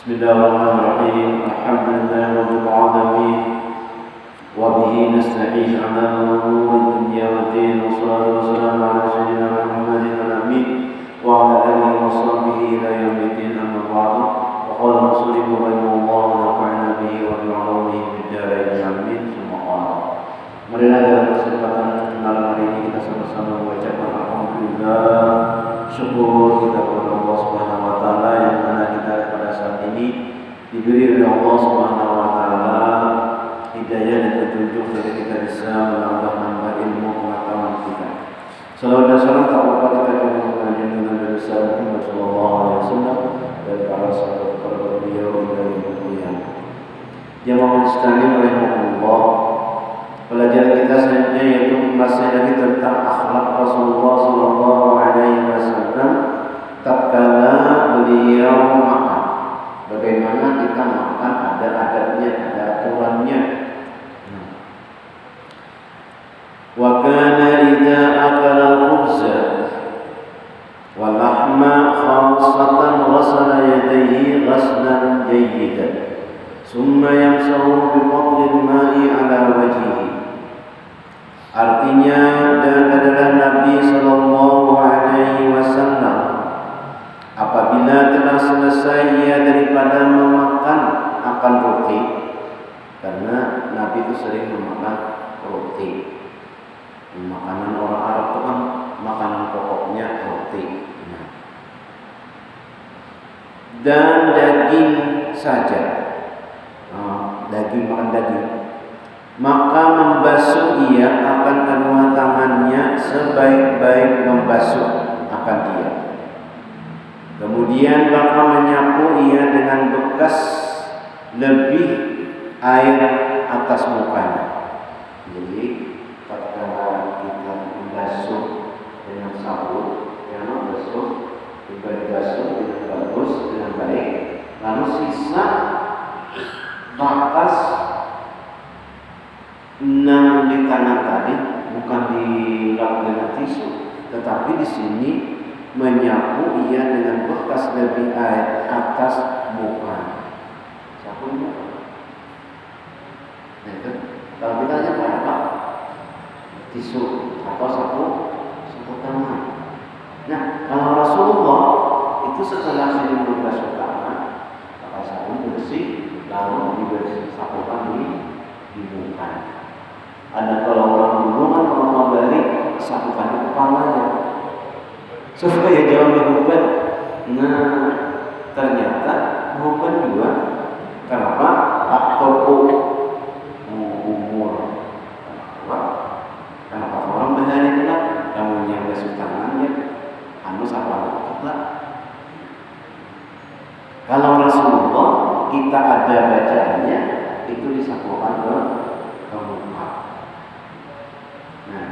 Bismillahirrahmanirrahim. Alhamdulillahirabbil alamin. Wa bihi nasta'in 'ala umuri dunya waddin. Wassalatu wassalamu 'ala sayyidina Muhammadin al-amin wa 'ala alihi wa sahbihi ila yaumiddin. Amma ba'du. Wa qala al-musannif rahimahullah wa nafa'ana bihi wa bi 'ulumihi fid dharain amin. Marilah dalam kesempatan malam hari ini kita sama-sama mengucapkan alhamdulillah, syukur kita kepada Allah Subhanahu wa taala yang mana kita pada saat ini diberi oleh Allah Subhanahu wa taala hidayah dan petunjuk sehingga kita bisa menambah ilmu pengetahuan kita. Salawat dan salam tak lupa kita kepada junjungan Nabi Muhammad sallallahu alaihi wasallam dan para sahabat beliau hingga yaumul qiyamah. Jamaah sekalian rahimahullah, pelajaran kita selanjutnya yaitu masih lagi tentang akhlak Rasulullah sallallahu alaihi wasallam tatkala beliau makan. Bagaimana kita makan, ada adabnya, ada aturannya. Wa kana idza akala al-khubza wal lahma khassatan ghasala yadayhi ghaslan jayyidan thumma yamsahu bi fadlil ma'i ala wajhihi. Artinya, dan adalah Nabi sallallahu alaihi wasallam apabila telah selesai ia daripada memakan akan roti, karena Nabi itu sering memakan roti. Makanan orang Arab itu kan makanan pokoknya roti. Dan daging saja, makan daging. Maka membasuh ia akan kedua tangannya sebaik-baik membasuh akan dia. Kemudian maka menyapu ia dengan bekas lebih air atas mukanya. Jadi ketika kita membasuh dengan sabun, yang membasuh juga dibasuh dengan bagus, dengan baik. Lalu sisa bakas di tangan tadi bukan dilap dengan tisu, tetapi di sini menyapu ia dengan bekas lebih air atas muka. Sapu muka. Nah itu, kalau kita nyapu apa? Tisu atau sapu tangan. Nah kalau Rasulullah itu setelah sering membasuh tangan, pakai sabun bersih, lalu dibersih sapukan di muka. Ada kalau orang dulu kan kalau mau balik sapukan di kepalanya supaya jangan berhuban. Nah ternyata berhuban juga. Kenapa? Faktor umur. Kenapa orang berani pula? Kamu yang basuh tangannya, anu sapuan lah. Kalau Rasulullah kita ada bacaannya itu disapukan ke muka. Nah,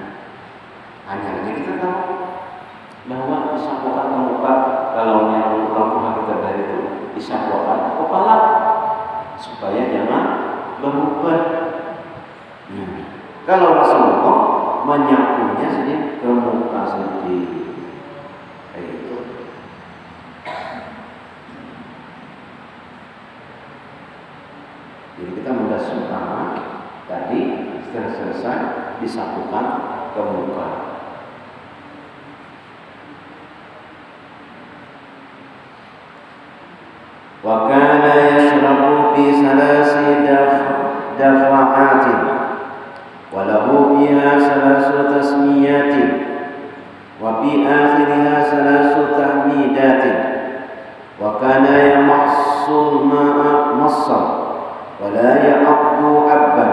hanya aja kita tahu bahwa disapukan ke muka, kalau yang orang kita dari itu disapukan ke kepala supaya jangan berubah. Kalau Rasulullah menyapunya sendiri ke muka sendiri, kayak itu. Jadi kita membasuh tangan tadi setelah selesai disapukan ke muka. Wa kana yashrabu fi salasi dafa'atin wa lahu biha salasu tasmiyatin wa fi akhiriha salasu tahmidatin wa kana yamassul ma'a massan wa la ya'abdu 'abban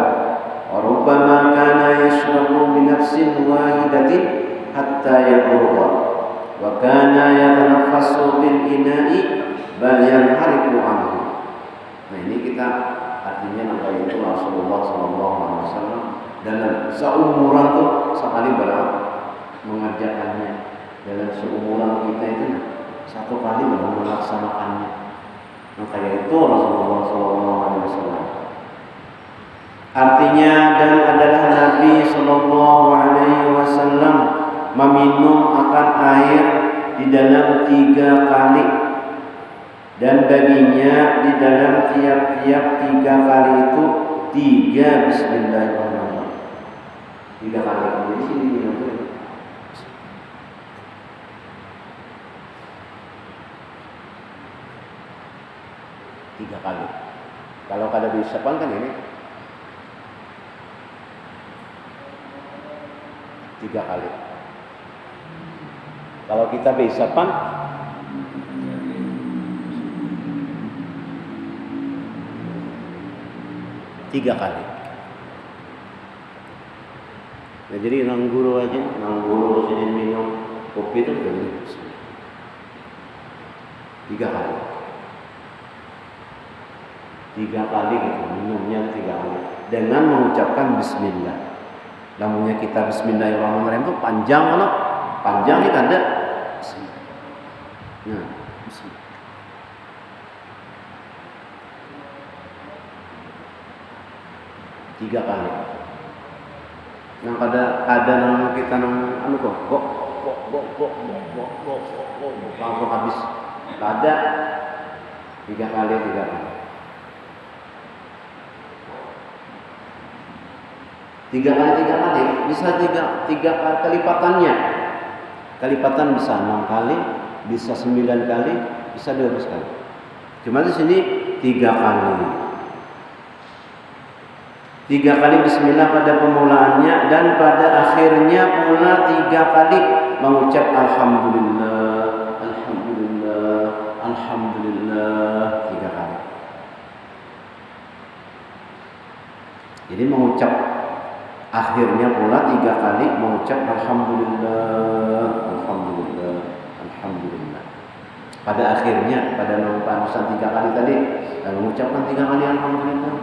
wa rubbama kana yashrabu bi nafsin wahidatin hatta yabluga wa kana yatanaffasu bil ina'i bal yanharifu anhu. Nah ini kita artinya apa itu Rasulullah sallallahu alaihi wasallam dalam seumuran tuh sekali berapa mengerjakannya, dalam seumuran kita itu satu kali baru melaksanakannya. Maka itu Rasulullah sallallahu alaihi wasallam. Artinya dan adalah Nabi sallallahu alaihi wasallam meminum akan air di dalam 3 kali, dan baginya di dalam tiap-tiap 3 kali itu 3 bismillahirrahmanirrahim. 3 kali. Jadi sini minum tuh 3 kali. Kalau kada diusapan kan ini 3 kali. Kalau kita berisapan 3 kali. Nah, jadi nang guru aja, nang guru sini minum kopi itu begini. 3 kali. 3 kali gitu, minumnya 3 kali dengan mengucapkan bismillah. Namanya kita bismillahirrahmanirrahim itu panjang loh. Panjang ini ada. Nah, bismillah. 3 kali. Nah, ada nama kita nama anu kok langsung habis. Ada 3 kali. Tiga kali bisa tiga kelipatannya. Kelipatan bisa 6 kali, bisa 9 kali, bisa 12 kali. Cuma di sini 3 kali. 3 kali bismillah pada pemulaannya, dan pada akhirnya pula 3 kali mengucap alhamdulillah, alhamdulillah, alhamdulillah 3 kali. Jadi mengucap akhirnya pula 3 kali mengucap alhamdulillah, alhamdulillah, alhamdulillah. Pada akhirnya, pada numpanusan 3 kali tadi, dan mengucapkan 3 kali alhamdulillah,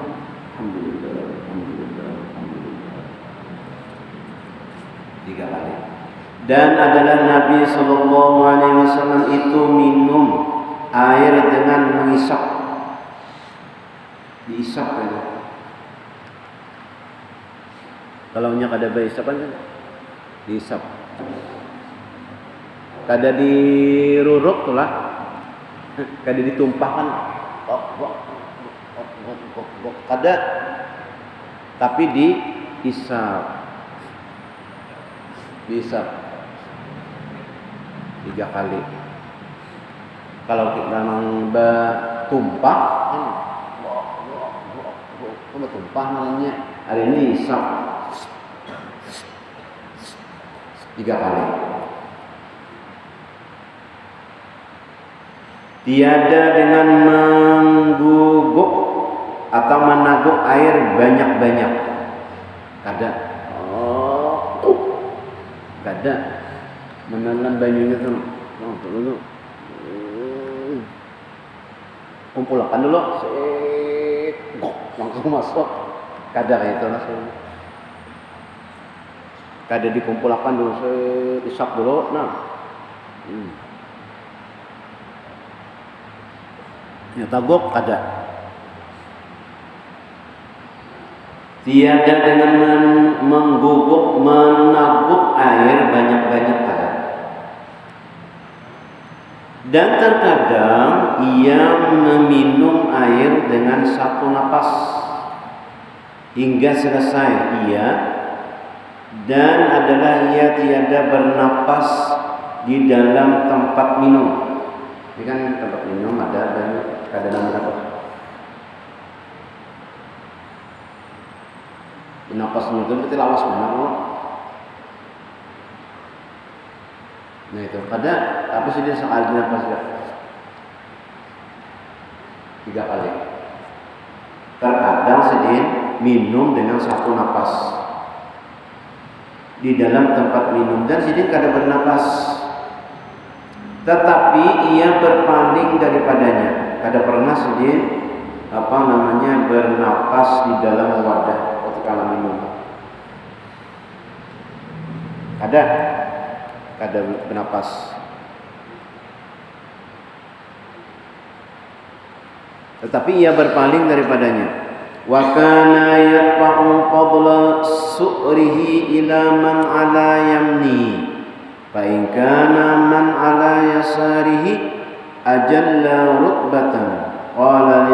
alhamdulillah, alhamdulillah, alhamdulillah. 3 kali. Dan adalah Nabi sallallahu alaihi wasallam itu minum air dengan mengisap. Diisap ya. Kalau nya kada berisapan kan diisap. Kada diruruk tuh lah. Kada ditumpahkan. Kada, tapi diisap. Diisap 3 kali. Kalau kita nang tumpah kan tumpah namanya. Hari ini isap 3 kali. Tiada dengan mengguguk atau menaguk air banyak-banyak. Kada. Kada. Menelan banyunya tuh. Dulu. Kumpulkan dulu. Langsung masuk. Kada kayak itu langsung. Kada dikumpulkan dulu, isap dulu. Nah. Ya tagok kada. Tiada dengan mengguguk, menaguk air banyak-banyak kada. Dan terkadang ia meminum air dengan satu napas hingga selesai ia, dan adalah ia tiada bernapas di dalam tempat minum. Ini kan tempat minum ada dan kada napas. Napasnya itu berarti lawas benar loh. Nah itu kada apa sih dia sekali napas ya? 3 kali. Terkadang sedih minum dengan satu napas di dalam tempat minum, dan sedih kada bernapas. tetapi ia berpaling daripadanya. Ada pernah sedih bernapas di dalam wadah ketika minum? Ada bernapas. Tetapi ia berpaling daripadanya. Wa kana yaqa'u fadla su'rihi ila man ala yamni. Fa in kana man ala yasarihi ajalla rutbatan qala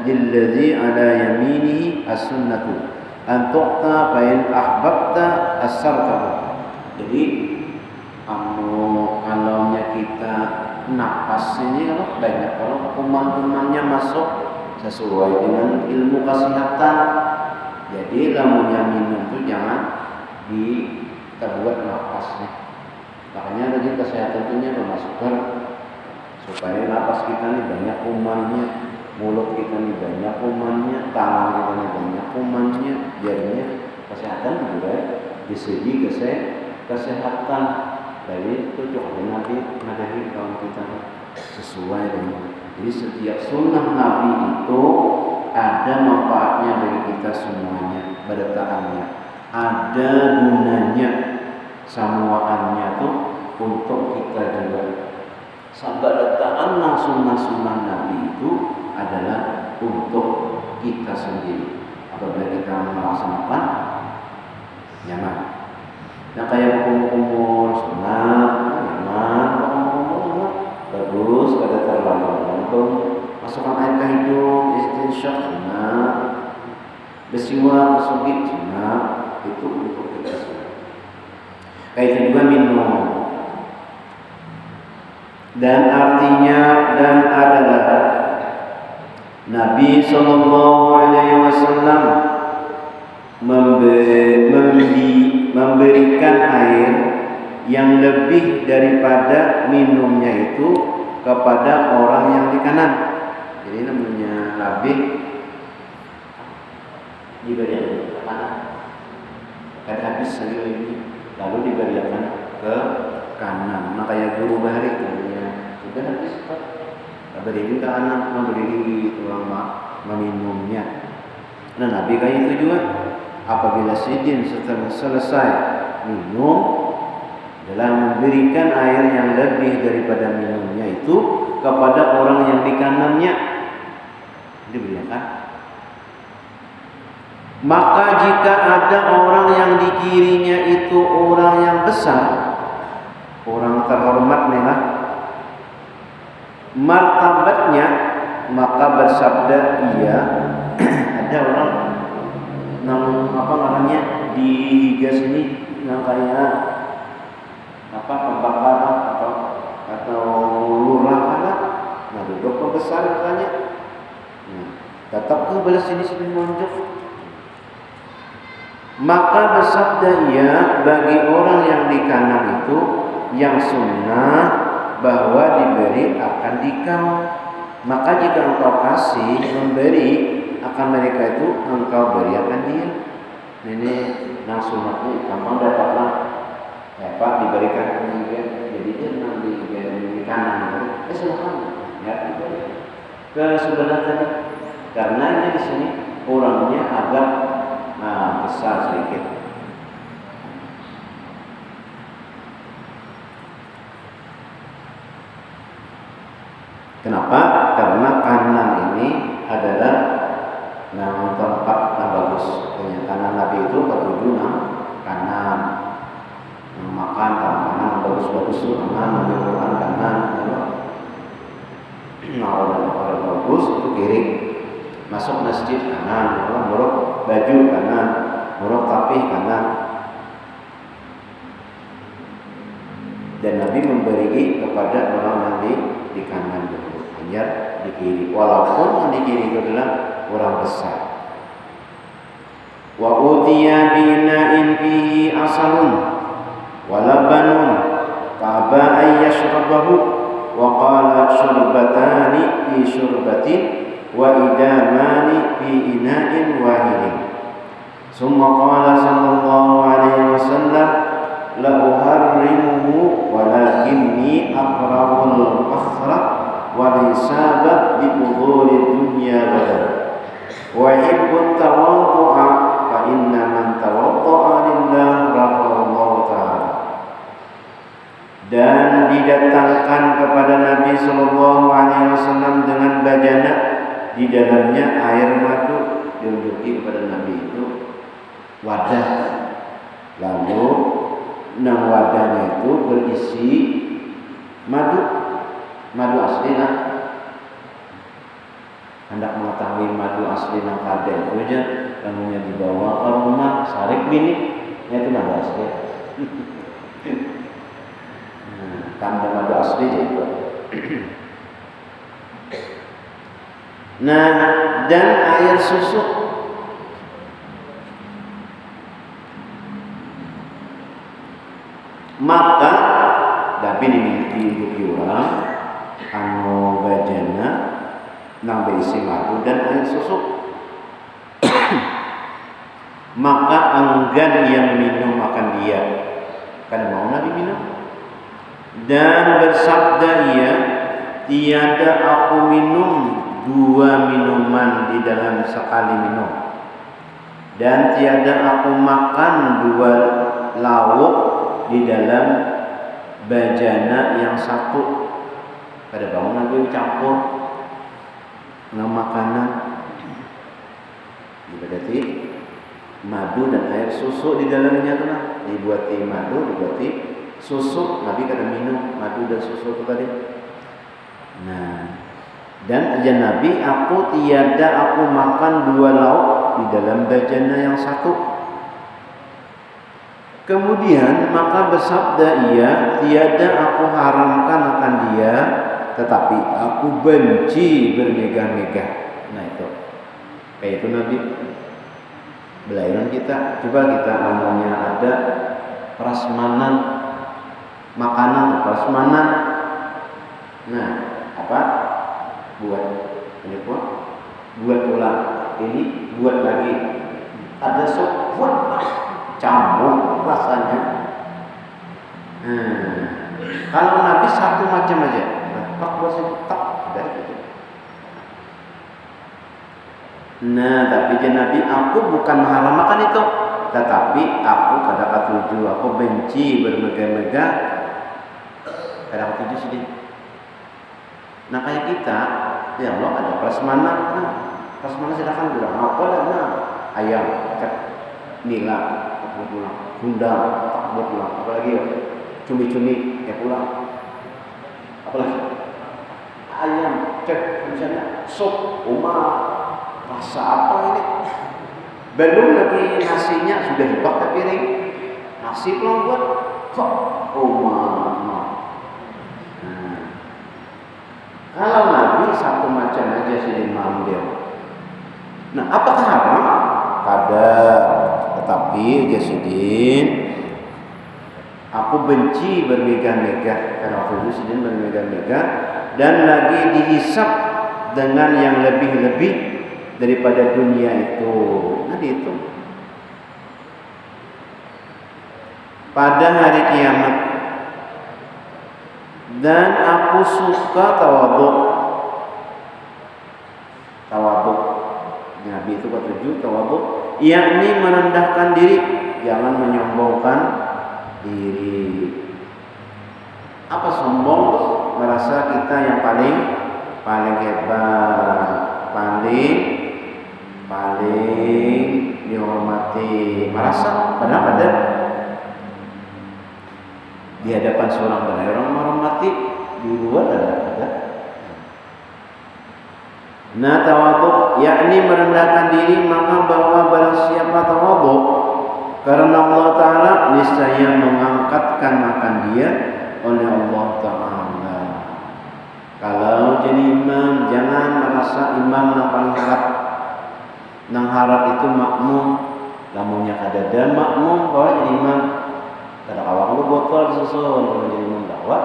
lilladzi ala yaminihi as-sunnatu an tu'ta fa in ahbabta as-sartahu. Jadi kalau kita napas ini kalau banyak, kalau kuman-kumannya masuk sesuai dengan ilmu kesehatan, jadi lamunnya minum itu jangan kita buat napasnya. Makanya dari kesehatan itu memasukkan supaya napas kita ini banyak kumannya, mulut kita ini banyak kumannya, tangan kita ini banyak kumannya, jadinya kesehatan juga di segi kesehatan. Jadi itu juga Nabi ngadahi kaum kita sesuai dengan. Jadi setiap sunnah Nabi itu ada manfaatnya bagi kita semuanya, berdataannya, ada gunanya, samuannya tuh untuk kita juga. Sabdataan sunnah Nabi itu adalah untuk kita sendiri. Apabila kita melaksanakan nyaman. Nah kayak umur sunat, nyaman, bagus, kada terlalu langsung masukkan air ke hidung, istinsyak sunat, bersiwak, bersugik sunat, itu untuk kita semua. Kayak itu juga minum. Dan artinya adalah Nabi SAW memberikan air yang lebih daripada minumnya itu kepada orang yang di kanan. Jadi namanya Nabi diberikan ke kanan, kan habis lagi ini, lalu diberikan ke kanan. Nah kayak guru bahari namanya sudah habis Pak, berdiri ke kanan, berdiri tulang meminumnya. Nah Nabi kayak itu juga. Apabila sidin setelah selesai minum adalah memberikan air yang lebih daripada minumnya itu kepada orang yang di kanannya diberikan. Maka jika ada orang yang di kirinya itu orang yang besar, orang terhormat lah martabatnya, maka bersabda ia ada orang di gas ini yang kayak pembakaran atau lurah lah, nah duduk besar katanya, tetap ke belas sini monjok. Maka bersabda ia bagi orang yang di kanan itu yang sunnah bahwa diberi akan dikau, maka jika engkau kasih memberi akan mereka itu engkau beri akan dia. Ini nang sunatnya gampang dapatlah. Pak diberikan kemudian jadi dia nang di kanan. Silakan ya diberi ke sebelah tadi. Karena ini di sini orangnya agak besar sedikit. Kenapa? Karena kanan ini adalah tempat yang bagus. Kanan Nabi itu ketujuh kanan. Makan kanan bagus-bagus itu kanan, Quran kanan. Orang bagus itu kiri. Masuk masjid kanan, buruk baju kanan, buruk tapih kanan. Dan Nabi memberi kepada orang yang di kanan dulu, hanya di kiri. Walaupun yang di kiri itu adalah orang besar. Wa utiya bina'in fihi asalun wa labanun fa'aba ay yashrabahu wa qala syurbatani fi syurbatin wa idamani fi ina'in wahidin. Summa qala sallallahu alaihi wasallam la uharrimuhu walakinni aqrawul fakhra wa lisaba bi udhuri dunya wa hibbut tawaddu'a fa inna man tawadda'a lillah rafa'allahu ta'ala. Dan didatangkan kepada Nabi sallallahu alaihi wasallam dengan bajana di dalamnya air madu, diunjuki kepada Nabi itu wadah, lalu wadahnya itu berisi madu asli lah. Hendak mengetahui madu asli nang kada itu aja, lalunya dibawa ke rumah sarik bini, itu madu asli. Kandang madu asli juga. Nah, dan air susu. Maka tapi ini diibuki orang anu bajana nang berisi madu dan air susu. Maka enggan ia minum akan dia, karena mau Nabi minum. Dan bersabda ia, tiada aku minum dua minuman di dalam sekali minum, dan tiada aku makan dua lauk di dalam bajana yang satu. Pada bangun Nabi campur dengan makanan, berarti madu dan air susu di dalamnya tu lah. Dibuati madu, dibuati susu. Nabi kada minum madu dan susu itu tadi. Nah, dan ajar Nabi, aku tiada aku makan dua lauk di dalam bajana yang satu. Kemudian maka bersabda ia, tiada aku haramkan akan dia, tetapi aku benci bermegah-megah. Nah itu, kayak itu Nabi belayan kita. Coba kita namanya ada prasmanan makanan, prasmanan. Nah, apa? Buat ini pun, buat ulang ini, buat lagi. Ada sop, buat campur rasanya. Kalau Nabi satu macam aja, tak buat tak sudah gitu. Nah, tapi Nabi, aku bukan mengharamkan itu, tetapi aku kada katuju, aku benci bermegah-megah, kada katuju sedih. Nah kayak kita, ya Allah ada prasmanan, prasmanan silakan bilang apa dah, ayam, cek, nila, tak buat pulang, gundang, tak buat pulang, apalagi cumi-cumi, pulang, apalagi ayam, cek, misalnya sup, rasa apa ini? Belum lagi nasinya sudah dibak ke piring, nasi belum buat, kok, Kalau Nabi satu macam aja sih dia. Nah, apakah haram? Kada. Tetapi Jasidin, aku benci bermegah-megah, karena waktu itu Sidin bermegah-megah dan lagi dihisap dengan yang lebih-lebih daripada dunia itu. Nah itu. Pada hari kiamat. Dan aku suka tawaduk. Nabi itu ketujuh tawaduk, yakni merendahkan diri, jangan menyombongkan diri. Apa sombong? Merasa kita yang paling hebat, paling dihormati. Merasa padahal ada di hadapan seorang benar orang menghormati, di luar ada. Nah tawaduk yakni merendahkan diri, maka bahwa barang siapa tawaduk karena Allah Ta'ala, niscaya mengangkatkan akan dia oleh Allah Ta'ala. Kalau jadi imam, jangan merasa imam nang paling harap. Nang harap itu makmum, lamunnya kada ada makmum, kalau jadi imam kada awak lu botol susun kalau jadi imam dakwah.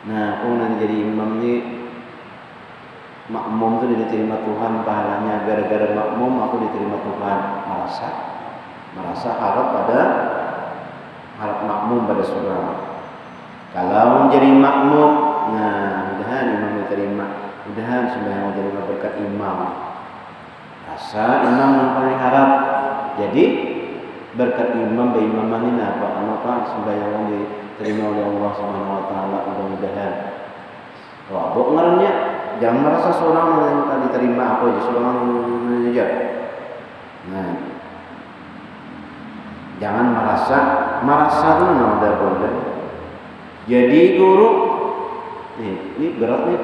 Nah, aku nanti jadi imam ni makmum tu diterima Tuhan pahalanya, gara-gara makmum aku diterima Tuhan. Merasa harap pada harap makmum pada surau. Kalau menjadi makmum, nah mudahan imam diterima, mudahan sembahyang diterima berkat imam. Rasa imam yang paling harap. Jadi berkat imam berimaman ini apa sembahyang diterima oleh Allah Subhanahu wa taala, mudah-mudahan. Wabuk ngarannya, jangan merasa seorang yang diterima apa aja, seorang aja. Nah, jangan merasa itu ada boleh. Jadi guru, ini berat nih.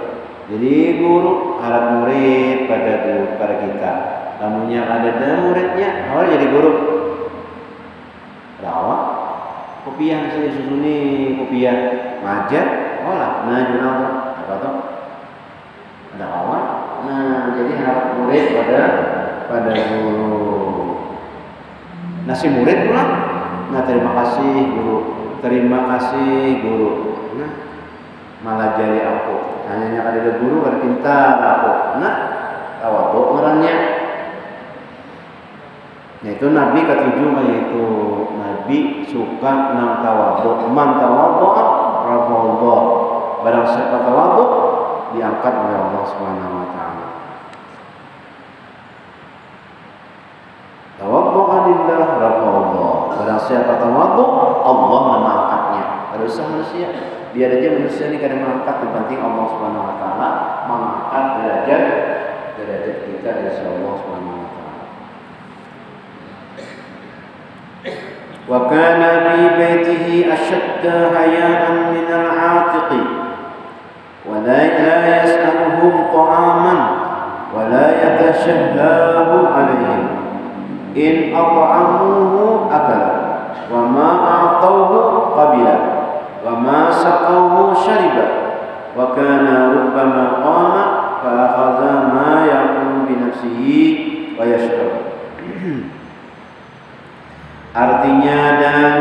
Jadi guru harap murid pada kita. Namunnya ada muridnya, awal jadi guru. Rawat, kopiah misalnya susuni, kopiah ngajar, olah, nah jurnal apa tuh? Ada awal, nah jadi harap murid pada guru. Nasi murid pula, nah terima kasih guru, nah malah jadi aku, hanya ada guru berpintar aku, nah tawaduk ngarannya. Nah itu Nabi ketujuh yaitu Nabi suka nang tawaduk, man tawaduk rafa'ullah, barang siapa tawaduk diangkat oleh Allah Subhanahu wa taala. Tawaddu'a lillah rafa'ullah. Barang siapa tawaddu, Allah mengangkatnya. Tidak usah manusia. Biar aja manusia ini kadang mengangkat, yang penting Allah Subhanahu wa taala mengangkat derajat kita dari Allah Subhanahu wa taala. Wa kana fi baitihi ashadda haya'an min al-'atiqi wa la yas'aluhum ta'aman wa la yatashahhabu 'alayhim. In at'amuhu akala wa ma a'tawhu qabila wa ma saqawhu shariba wa kana rubbama qama fa akhadha ma yaqulu bi nafsihi wa yashrab. Artinya dan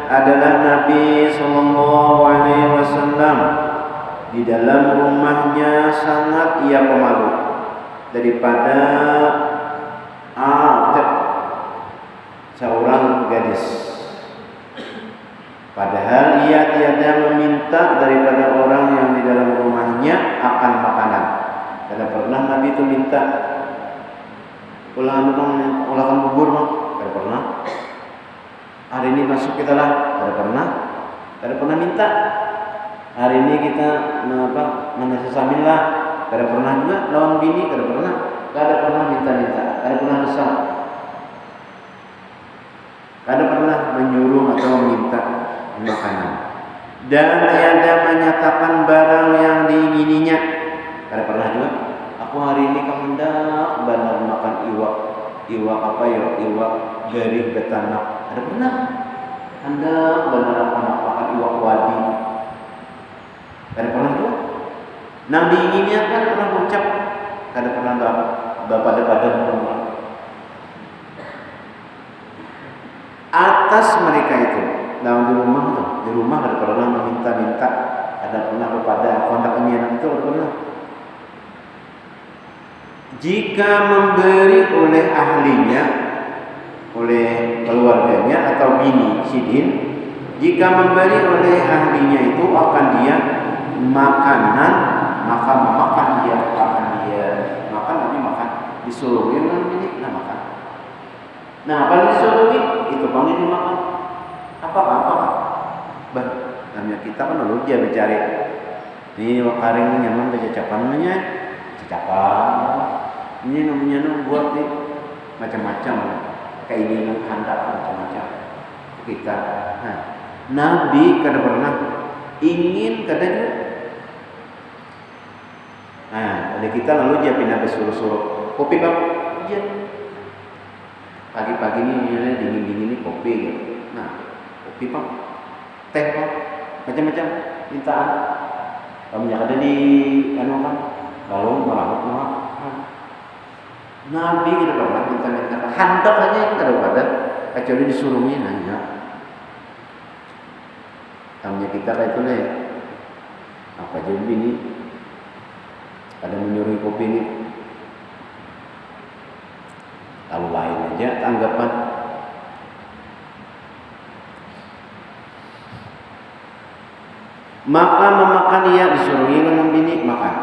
adalah Nabi sallallahu alaihi wasallam di dalam rumahnya sangat ia pemalu daripada seorang gadis. Padahal ia tiada meminta daripada orang yang di dalam rumahnya akan makanan. Tidak pernah Nabi itu minta ulangan bubur, bang. Tidak pernah. Hari ini masuk kita lah. Tidak pernah minta. Hari ini kita menasi samil lah. Tidak pernah juga lawan bini. Tidak pernah minta-minta. Tidak pernah besar. Kada pernah menyuruh atau meminta makanan, dan tiada menyatakan barang yang diingininya. Kada pernah juga. Aku hari ini kamu hendak benar makan iwak garih betanak. Kada pernah. Hendak benar makan iwak wadi. Kada pernah juga. Nang diingininya kan pernah ucap. Kada pernah pada atas mereka itu dalam di rumah ada pernah meminta-minta, ada pernah kepada kontak ini anak itu ada pernah. Jika memberi oleh ahlinya, oleh keluarganya atau bini sidin, jika memberi oleh ahlinya itu akan dia makanan, maka memakan dia makan tapi makan disuruhin ini makan. Nah, kalau disuruhi itu panggil dimakan. Apa? Namanya kita kan lalu dia mencari. Ini wakaring nyaman cacapan namanya. Ini namanya buat nih macam-macam. Keinginan handak macam-macam. Kita. Nah, Nabi kada pernah ingin kada juga. Nah, ada kita lalu dia pindah ke suruh-suruh kopi bang. Iya. Pagi-pagi ini dingin-dingin ini kopi gitu. Nah, kopi pak, teh pak, macam-macam mintaan. Kamu ada di kan, kalau merawat Nabi kita pernah minta handak aja yang ada kecuali disuruhnya nanya. Tamunya kita kayak itu nih, apa jadi ini? Ada menyuruh kopi ini. Kalau lain aja tanggapan. maka memakan ia, disuruh dengan bini makan.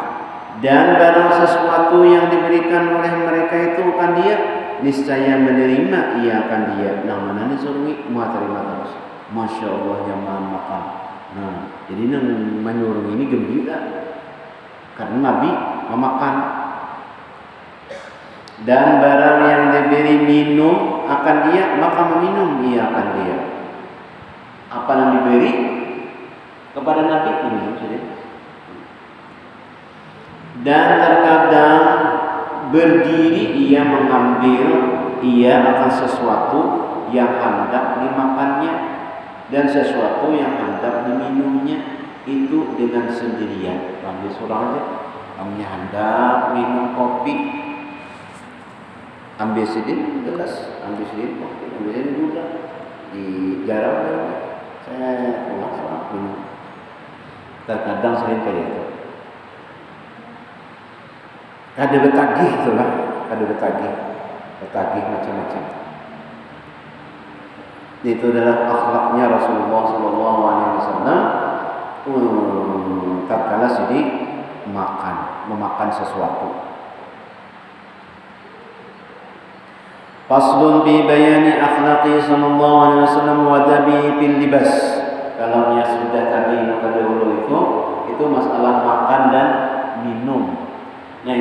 Dan barang sesuatu yang diberikan oleh mereka itu akan dia, niscaya menerima ia akan dia. Nang mana disuruh mau terima terus. Masya Allah jamaah makan. Nah, jadi nang menyuruh ini gembira karena Nabi memakan. Dan barang yang diberi minum akan dia, maka meminum ia akan dia. Apa yang diberi kepada Nabi minum saja. Dan terkadang berdiri ia mengambil ia akan sesuatu yang hendak dimakannya dan sesuatu yang hendak diminumnya itu dengan sendirian. Ambil seorang aja, kami hendak minum kopi, ambil sedikit gelas, ambil sedikit kopi, ambil sedikit gula, di garam saya pulang sama minum. Terkadang sering kayak itu. Ada betagih itulah, ada betagih macam-macam. Itu adalah akhlaknya Rasulullah Sallallahu Alaihi Wasallam. Tatkala sedih memakan sesuatu. Faslun bi bayani akhlaqi Sallallahu Alaihi Wasallam wa dabi bil libas. Kalau yang sudah tadi pada dulu itu masalah makan dan minum. Nah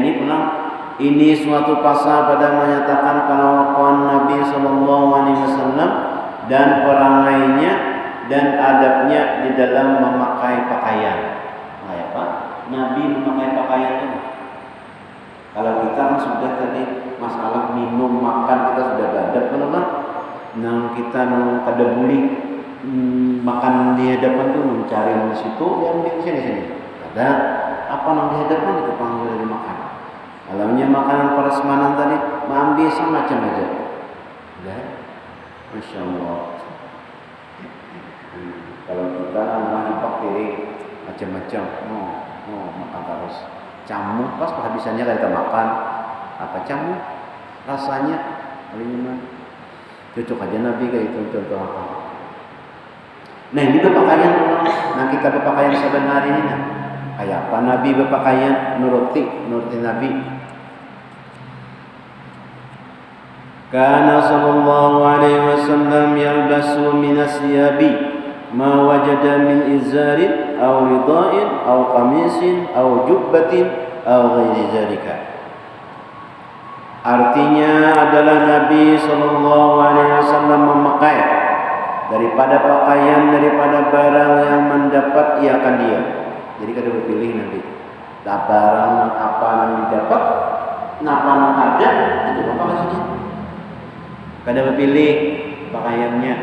ini suatu pasal pada menyatakan kalau Nabi Sallallahu Alaihi Wasallam dan perangainya dan adabnya di dalam memakai pakaian. Nah, ya Pak, Nabi memakai pakaian itu. Kalau kita kan sudah tadi masalah minum makan kita sudah adab kan? Nah kita kada boleh makan di hadapan tuh mencari di situ yang di sini. Ada apa yang di hadapan itu panggil dimakan. Kalau makanan prasmanan tadi ambil sama macam aja. Udah. Masya Allah. Kalau kita nampak piring macam-macam, makan terus. Camu pas kehabisannya kita makan. Apa camu? Rasanya paling cocok aja Nabi kayak itu contoh apa. Nah ini berpakaian. Nah kita berpakaian sebenarnya ini. Kayak apa Nabi berpakaian nuruti Nabi. Kana sallallahu alaihi wasallam yalbasu min asyabi ma wajada min izarin aw rida'in aw qamisin aw jubbatin aw ghairi zalika. Artinya adalah Nabi sallallahu alaihi wasallam memakai daripada pakaian daripada barang yang mendapat ia akan dia. Jadi kada berpilih Nabi. Barang apa yang didapat, apa yang ada itu apa maksudnya? Kada berpilih pakaiannya.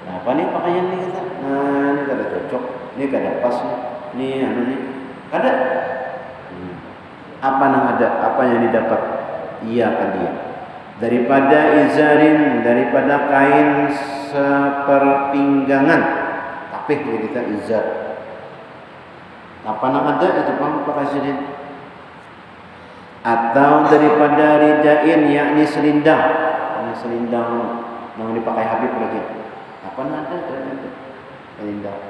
Nah, apa nih pakaian nih kata? Nah, ini kada cocok, ini kada pas nih, nih. Kada. Apa yang ada, apa yang didapat, ia akan dia. Daripada izarin, daripada kain seperpinggangan. Tapi kita izar. Apa yang ada itu pakai sedih. Atau daripada ridain yakni selindang. Selindang yang dipakai Habib lagi. Apa nada selindang?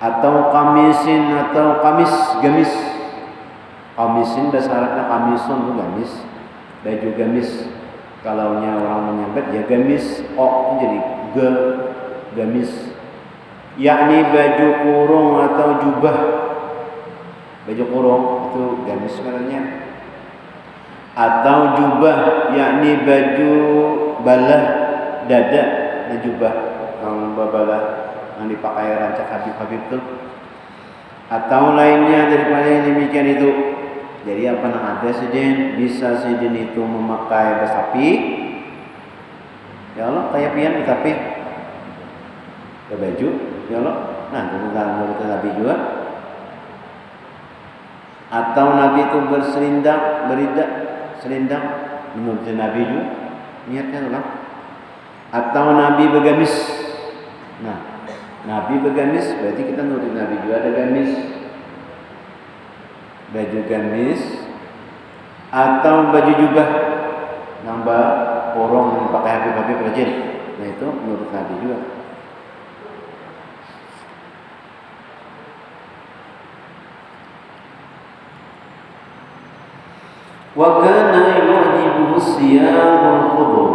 Atau kamisin atau gamis. Kamisin bahasa Arabnya kamisun itu gamis. Baju gamis. Kalaunya orang menyambat ya gamis. Jadi gamis. Yakni baju kurung atau jubah. Baju kurung itu gamis sebenarnya. Atau jubah yakni baju balah dada dan jubah yang balah yang dipakai rancak Habib itu atau lainnya daripada yang demikian itu. Jadi apa yang ada sidin bisa sidin itu memakai besapi ya Allah kayak pian tapi ke baju ya Allah nah menurut Nabi juga atau Nabi itu berselindang selindang menurut Nabi juga niatnya ulang atau Nabi bergamis. Nah Nabi bergamis berarti kita menurut Nabi juga ada gamis, baju gamis atau baju jubah nambah porong yang pakai Habib rajin. Nah itu menurut Nabi juga. Wa kana yu'jibuhu siyabul khudr.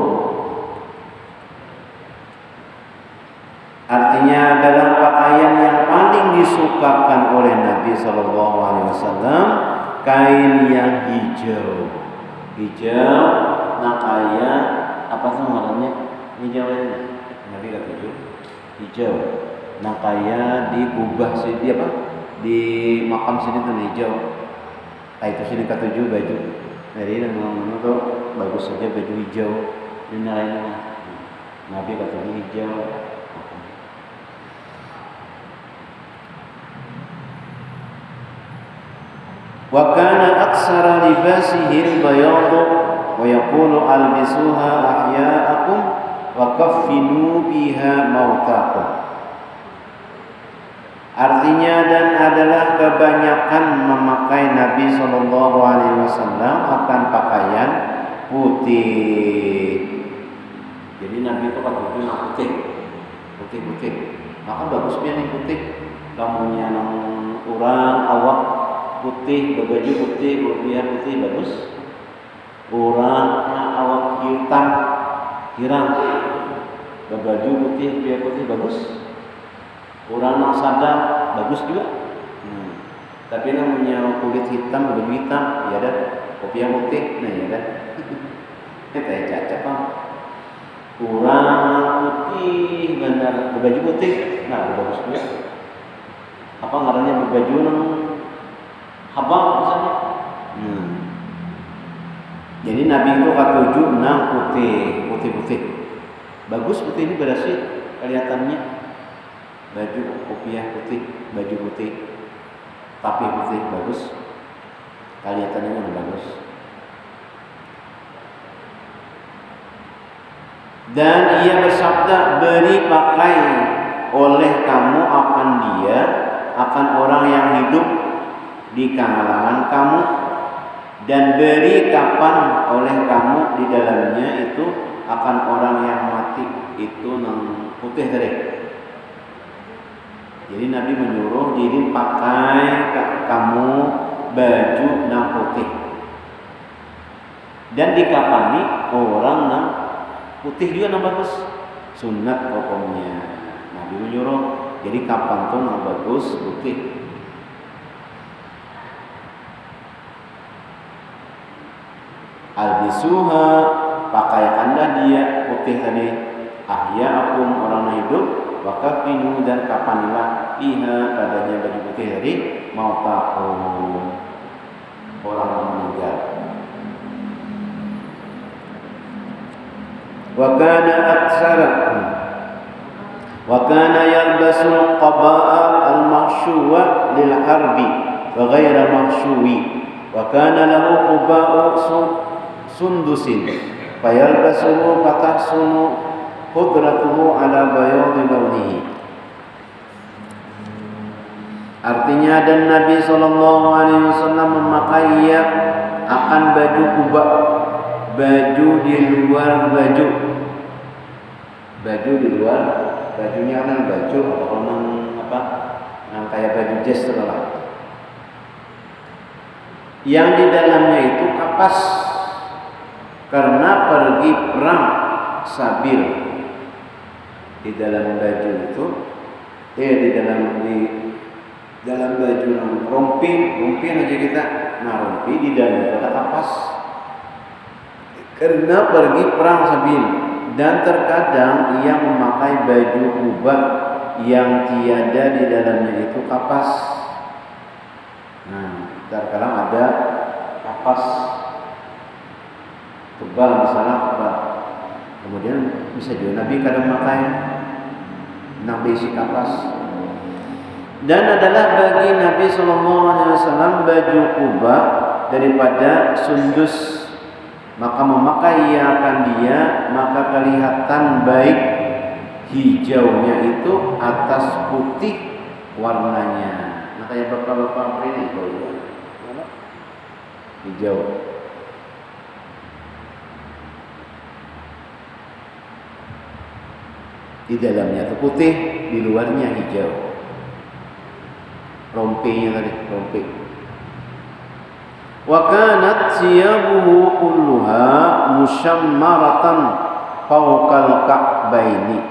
Artinya adalah pakaian yang paling disukakan oleh Nabi Shallallahu Alaihi Wasallam kain yang hijau. Hijau, nakaya, apa tuh namanya? Hijau ini. Nabi kata hijau. Nakaya di kubah sini apa? Di makam sini tuh hijau. Itu sini ketujuh baju. Jadi nama tuh bagus saja baju hijau. Ini lainnya. Nabi kata hijau. Wa kana aksara libasihi al-bayad wa yaqulu albisuha ahya'akum wa kaffinu biha mautakum. Artinya dan adalah kebanyakan memakai Nabi Shallallahu Alaihi Wasallam akan pakaian putih. Jadi Nabi itu pakai putih. Maka bagus biar putih. Kamunya nang orang awak putih, berbaju putih, kopiah putih bagus. Orang awak hitam, hirang, berbaju putih, kopiah putih bagus. Orang yang sadar bagus juga. Tapi namanya kulit hitam, berbaju hitam, ya dah. Kopiah putih, nah ya dah. Kita cacat kan. Orang putih, benar berbaju putih, nah bagus juga. Apa ngarannya berbaju nang habang misalnya. Jadi Nabi itu katuju nang putih. Bagus putih ini berarti kelihatannya baju kopiah putih, baju putih, tapi putih bagus. Kelihatannya udah bagus. Dan ia bersabda, beri pakai oleh kamu akan orang yang hidup di kalangan kamu, dan beri kapan oleh kamu di dalamnya itu akan orang yang mati. Itu nang putih tadi. Jadi Nabi menyuruh diri pakai kamu baju nang putih, dan dikapani orang nang putih juga nang bagus. Sunat pokoknya Nabi menyuruh. Jadi kapan tuh nang bagus putih. Albisuha, pakaianlah dia putih tadi. Ahya'akum, orang hidup. Wa kafinu, dan kapanilah iha, padanya baju putih tadi. Mautakum, orang yang meninggal. Wa kana yalbasul qaba'a al-mahshuwa lil harbi wa ghaira mahshuwi. Wa kana lahu quba'u sundusin fayalbasuhu fatahsunu qudratuhu ala bayadi launihi. Artinya, dan Nabi SAW memakai akan baju kubah, baju di luar baju di luar bajunya kan baju atau apa, yang kayak baju jas lah, yang di dalamnya itu kapas, karena pergi perang sabil. Di dalam baju itu di dalam baju rompi aja kita. Nah, rompi di dalam itu ada kapas karena pergi perang sabil. Dan terkadang ia memakai baju kubah yang tiada di dalamnya itu kapas. Nah, terkadang ada kapas tebal, misalnya tebal. Kemudian bisa juga Nabi kadang memakai Nabi isi kapas. Dan adalah bagi Nabi SAW baju kubah daripada sundus, maka memakai akan dia, maka kelihatan baik hijaunya itu atas putih warnanya. Nah, kayak bapak-bapak ini hijau. Di dalamnya itu putih, di luarnya hijau. Rompinya tadi, rompi. wa kanat siyabuhu kulluha mushammaratan fawqal ka'baini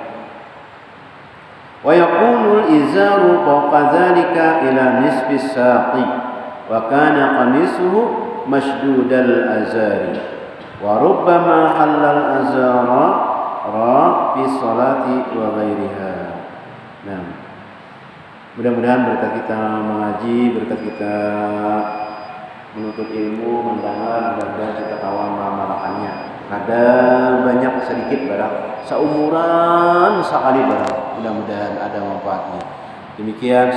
wa yakunu al-izaru fawqa dhalika ila nisfi as-saqi wa kana qamisuhu mashdudal azari wa rubbama halal azara fi salati wa ghairiha. Nah, mudah-mudahan berkat kita mengaji, berkat kita menuntut ilmu, mendengar, mudah-mudahan kita tahu mengamalkannya. Ada banyak sedikit barang, seumuran sekali barang, mudah-mudahan ada manfaatnya. Demikian.